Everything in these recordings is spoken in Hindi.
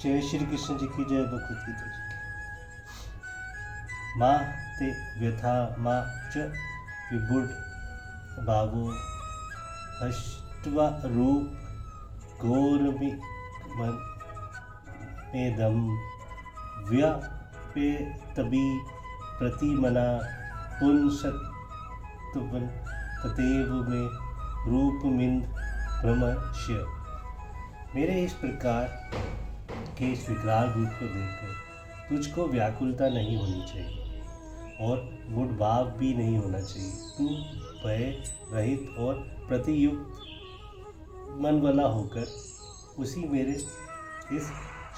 जय श्री कृष्ण जी की जय, भगवत गीता जी की। माँ ते व्यथा माँ च विबुड भावो हष्टवा रूप घोरमि मेदम व्यापे तभी प्रतिमना पुंसत्वन ततेव में रूपमिंद भ्रमस्य। मेरे इस प्रकार के इस विकराल रूप को देखकर तुझको व्याकुलता नहीं होनी चाहिए और मूढ़भाव भी नहीं होना चाहिए। तू भय रहित और प्रतियुक्त मन वाला होकर उसी मेरे इस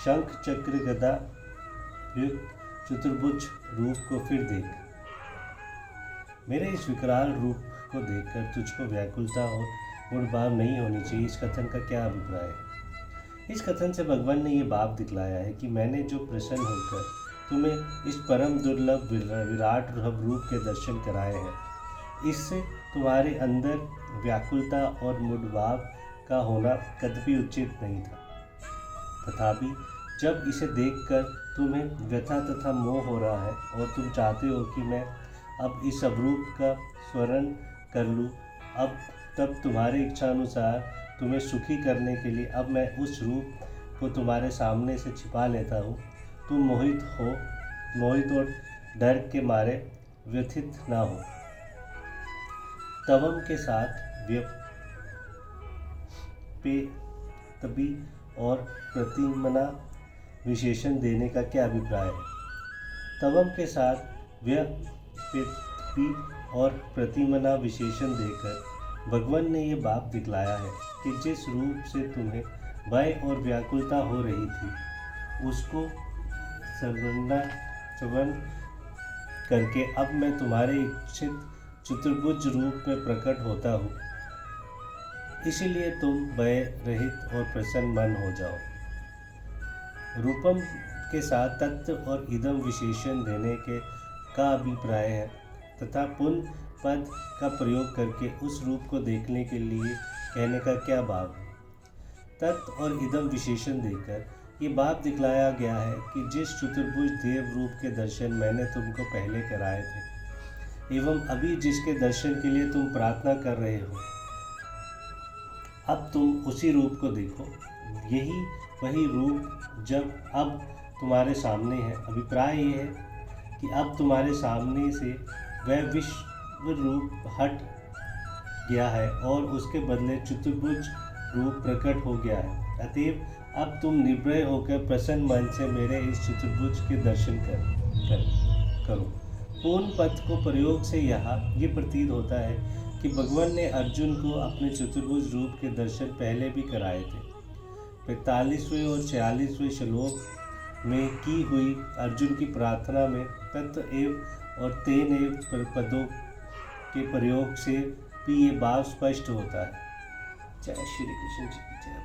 शंख चक्र गदा युक्त चतुर्भुज रूप को फिर देख। मेरे इस विकराल रूप को देखकर तुझको व्याकुलता और मूढ़भाव नहीं होनी चाहिए। इस कथन का क्या अभिप्राय है? इस कथन से भगवान ने ये भाव दिखलाया है कि मैंने जो प्रसन्न होकर तुम्हें इस परम दुर्लभ विराट रूप के दर्शन कराए हैं, इससे तुम्हारे अंदर व्याकुलता और मूढ़भाव का होना कदापि उचित नहीं था। तथापि जब इसे देखकर तुम्हें व्यथा तथा मोह हो रहा है और तुम चाहते हो कि मैं अब इस स्वरूप का स्मरण कर लूँ, तब तुम्हारी इच्छा अनुसार तुम्हें सुखी करने के लिए अब मैं उस रूप को तुम्हारे सामने से छिपा लेता हूँ। तुम मोहित और डर के मारे व्यथित ना हो। तवम के साथ व्यपेतभी और प्रतिमना विशेषण देने का क्या अभिप्राय है? तवम के साथ व्यपेतभी और प्रतिमना विशेषण देकर भगवान ने ये बात दिखलाया है कि जिस रूप से तुम्हें भय और व्याकुलता हो रही थी, उसको श्रवण करके अब मैं तुम्हारे इच्छित चतुर्भुज रूप में प्रकट होता हूँ। इसीलिए तुम भय रहित और प्रसन्न मन हो जाओ। रूपम के साथ तत्व और इदम विशेषण देने का अभिप्राय है तथा पुन पद का प्रयोग करके उस रूप को देखने के लिए कहने का क्या भाव है? तत्व और इदम विशेषण देकर ये बात दिखलाया गया है कि जिस चतुर्भुज देव रूप के दर्शन मैंने तुमको पहले कराए थे एवं अभी जिसके दर्शन के लिए तुम प्रार्थना कर रहे हो, अब तुम उसी रूप को देखो। यही वही रूप जब अब तुम्हारे सामने है। अभिप्राय ये है कि अब तुम्हारे सामने से वह विश्व रूप हट गया है और उसके बदले चतुर्भुज रूप प्रकट हो गया है। अतएव अब तुम निर्भय होकर प्रसन्न मन से मेरे इस चतुर्भुज के दर्शन करो। पूर्ण पद को प्रयोग से यहाँ ये प्रतीत होता है कि भगवान ने अर्जुन को अपने चतुर्भुज रूप के दर्शन पहले भी कराए थे। 45वें और 46वें श्लोक में की हुई अर्जुन की प्रार्थना में तत्व एव और तेन एव पदों के प्रयोग से भी ये भाव स्पष्ट होता है। जय श्री कृष्ण जी की जय।